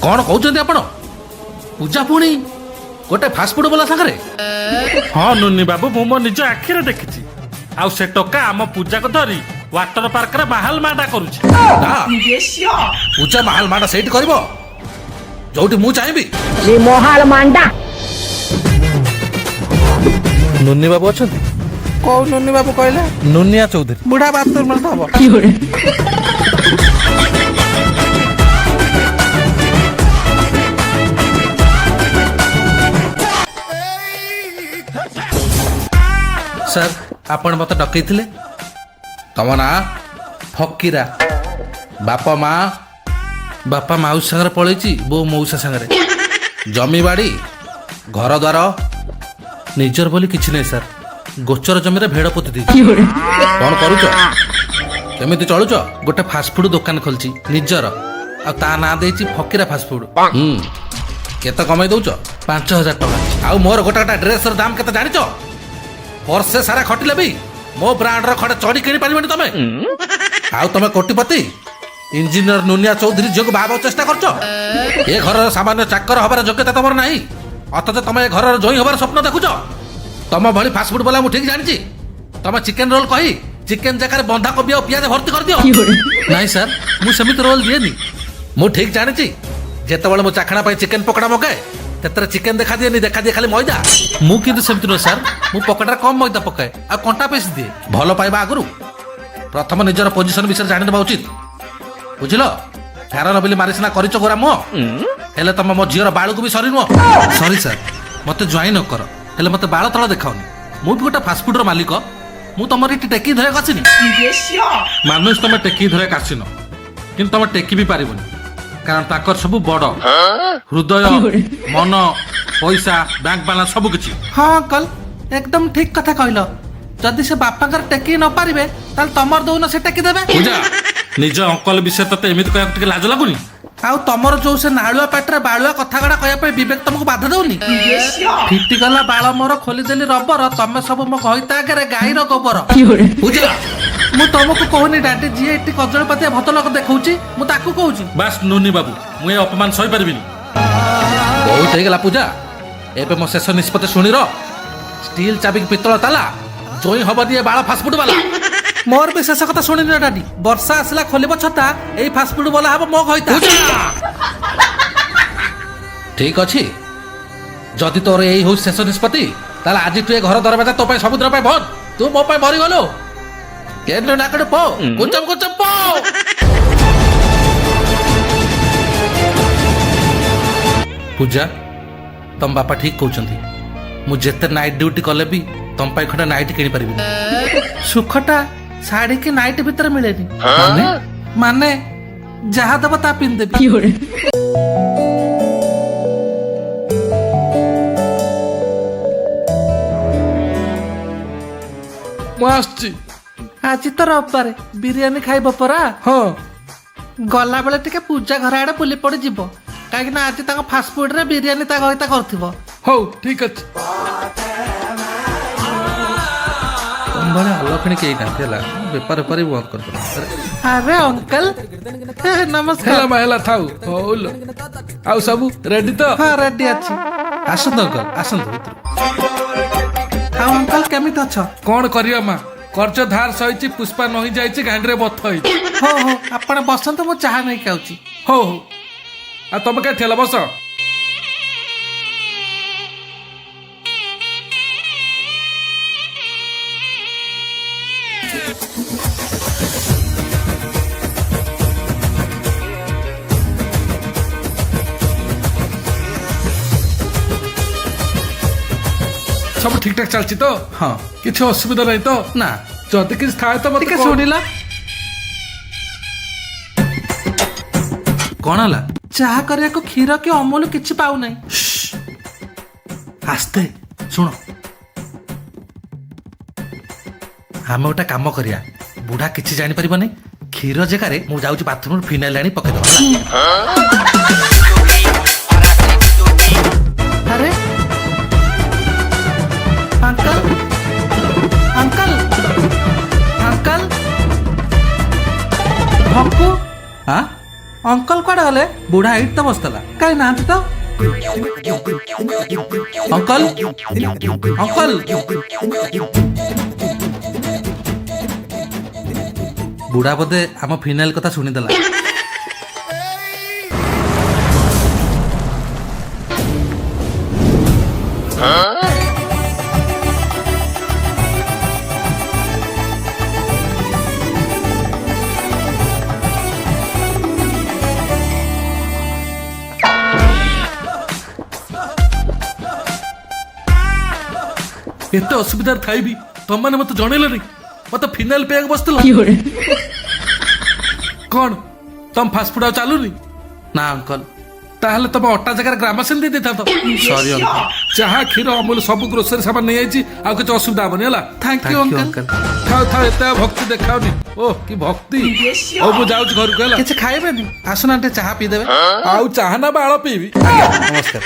कौन कहते आपण पूजा पुणी गोटे फास्टफुड वाला सागर हाँ नुनी बाबू मु मो निज आखिरे देखी आउ से टका आम पूजा को धरी वाटर पार्क रे माहल माटा करूची पूजा महाल माटा सेठ कर जो मु चाहिए मोहाल मांडा नुनी बाबू अच्छा कौ नुनी बाबू कहले नुनिया चौधरी बुढ़ा बात तो मिलता हबो सर आपण मत डकई तम ना फकीरा बापा माँ बापा माउस सागर पलैची बो मौसा सागर जमी बाड़ी घर द्वार निजर बोली किछि नहीं सर गोचर जमी रे भेड़ पोती दी कौन करूच केमिति चलुच गोटे फास्टफुड दुकान खोलची निजर आ ता ना देची फकीरा फास्टफुड केते कमाई दउच 5000 टका आ मोर गोटा गोटा ड्रेस र दाम केते जानिच वर्षे सारा खटिले भी मो ब्रांड र खड़े चढ़ी किणी पारिबनी तमे आउ तमे कोटिपति इंजीनियर नुनिया चौधरी जोग बाबा चेष्टा करछो ए घर सामान्य चाकर हबार योग्यता तमर नाही अथच तमे घर जोई हबार स्वप्न देखुछो तम भली फास्टफुड वाला मु ठीक जानिछि तमे चिकन रोल कही चिकन जकार बंधा कोबी और प्याज भर्ती कर दियो नहीं सर मु समित रोल दिएनी मु ठीक जानिछि जेतेबेले मु चाखणा पाई चिकन पकोड़ा मगाए तेतरे चिकन देखा दिए खाली मैदा मु किंतु सेमति न सर मु पकोड़ा कम मैदा पकाए आ कंटा पेस दिए भलो पाइबा आगुरु प्रथम निजर पोजिशन विषय जानि देबा उचित बुझिलो फेरन बिली मारी सिना करिचो गोरा मो हेले तम मो झियर बाळू को भी सरी नो सॉरी सर मते ज्वाइन न कर हेले मते बाळ तळ देखाउनी मु भी गोटा फास्ट फूड रो मालिक मु तमर इटी टेकी धरे कासिनी मानुष तमे टेकी धरे कासिनो किंतु तमे टेकी भी पारिबनी कारण ताकर सब बड़ हृदय मन पैसा बैंक बैलेंस सब किछि हाँ अंकल एकदम ठीक कथा कहलो जदि से बापांकर टेकी न पारिबे ताल तमर दउन से टेकी देबे पूजा निज अंकल विषय तते एमिति कहया टिके लाज लागुनी आउ तमर जो से नाळुआ पाटरे बाळुआ कथा गडा कहया पे विवेक तुमको बाधा दउनी फिटी गला बाळ मोर खोली देली रबर तमे सब मो कहिता आगे गाईर गोबर बुझिला मु तुमको कहूनी डाडी जी एटी कजळपाती भत लोक देखौची मु ताकू कहूची बस नुनी बाबू मु ए अपमान सही परिबिनी बहुत हो गला पूजा एबे मो शेष निष्पत्ति सुनी रो स्टील चाबी पितल ताला जोई हब दिए बाळ फास्टफुड वाला मोर भी शेष कथा सुनी न डाडी वर्षा आसला खोलिबो छता एई फास्टफुड वाला हबो मो कहिता ठीक अछि जदि तोर एई हो शेष निष्पत्ति ताला आज तू ए घर दरवाजा तो पे समुद्र पे भन तू मो पे मरि गलो केन नाकड़ पो कुचम पो पूजा तम बापा ठीक कहउछंती मु जेते नाइट ड्यूटी कले भी तम पाई खडा नाइट किनि परिबिनी सुखटा साड़ी के नाइट भीतर मिलेनी माने जहा दब ता पिन देबी मास्टी आज तो रविवार बिरियानी खाइब परा हां गला बेले टिके पूजा घर आड़े बुली पड़ी जीव कहीं ना आज तक फास्टफुड रे बिरियानी ता गहिता करथिबो हो ठीक अछि बड़े अलखणी के नाला बेपार पर बंद कर अरे अंकल नमस्कार हेला महिला थाउ होलो आउ सब रेडी तो हाँ रेडी अच्छी आसंत अंकल आसंत भीतर हाँ अंकल केमित अच्छ कौन करिया मां कर्ज धार सहिची पुष्पा नही जाईची गांडरे बथ होई हो हो आपण बसंत मु चाहा नहीं खाउची हो हो आ तुम के ठेला बस सब ठीक ठाक चलची तो हाँ किछ असुविधा नहीं तो ना जदि किछ थाए तो मते टिके सुनिला कौन हला चाहा करिया को क्षीर के अमूल किछि पाउ नहीं आस्ते शुण आम गोटे काम करिया बुढ़ा किछि जानि परिबनी क्षीर जगारे मु जाउची बाथरूम फिनाइल आनी पके दबा अरे अंकल अंकल अंकल भक्कू हां ଅଙ୍କଲ କୁଆଡେ ଗଲେ? ବୁଢା ଏଇଠି ତ ବସିଥିଲା, କାହିଁ ନାହାନ୍ତି ତ? ଅଙ୍କଲ ଅଙ୍କଲ ବୁଢା ବୋଧେ ଆମ ଫିନାଇଲ କଥା ଶୁଣିଦେଲା। ଏତେ ଅସୁବିଧାରେ ଥାଇ ବି ତମମାନେ ମତେ ଜଣେଇଲନି। ମତେ ଫିନାଇଲ ପିଇବାକୁ ବସିଥିଲ କଣ? ତମ ଫାଷ୍ଟଫୁଡ ଆଉ ଚାଲୁନି? ନା ଅଙ୍କଲ, ତାହେଲେ ତମ ଅଟା ଜାଗାରେ ଗ୍ରାମାସିନ ଦେଇ ଦେଇଥାନ୍ତ। ସରି ଅଙ୍କଲ। ଚାହା କ୍ଷୀର ଅମୁଲ ସବୁ ଗ୍ରୋସରୀ ସାମାନ ନେଇଯାଇଛି, ଆଉ କିଛି ଅସୁବିଧା ହବନି ହେଲା। Thank you uncle. ଥାଉ ଥାଉ, ଏତେ ଆଉ ଭକ୍ତି ଦେଖାଅନି। ଓ କି ଭକ୍ତି। ହଉ ମୁଁ ଯାଉଛି ଘରକୁ ହେଲା। କିଛି ଖାଇବେନି? ଆସୁନାହାନ୍ତି ଚାହା ପିଇଦେବେ। ଆଉ ଚାହା ନା ବାଳ ପିଇବି। ନମସ୍କାର।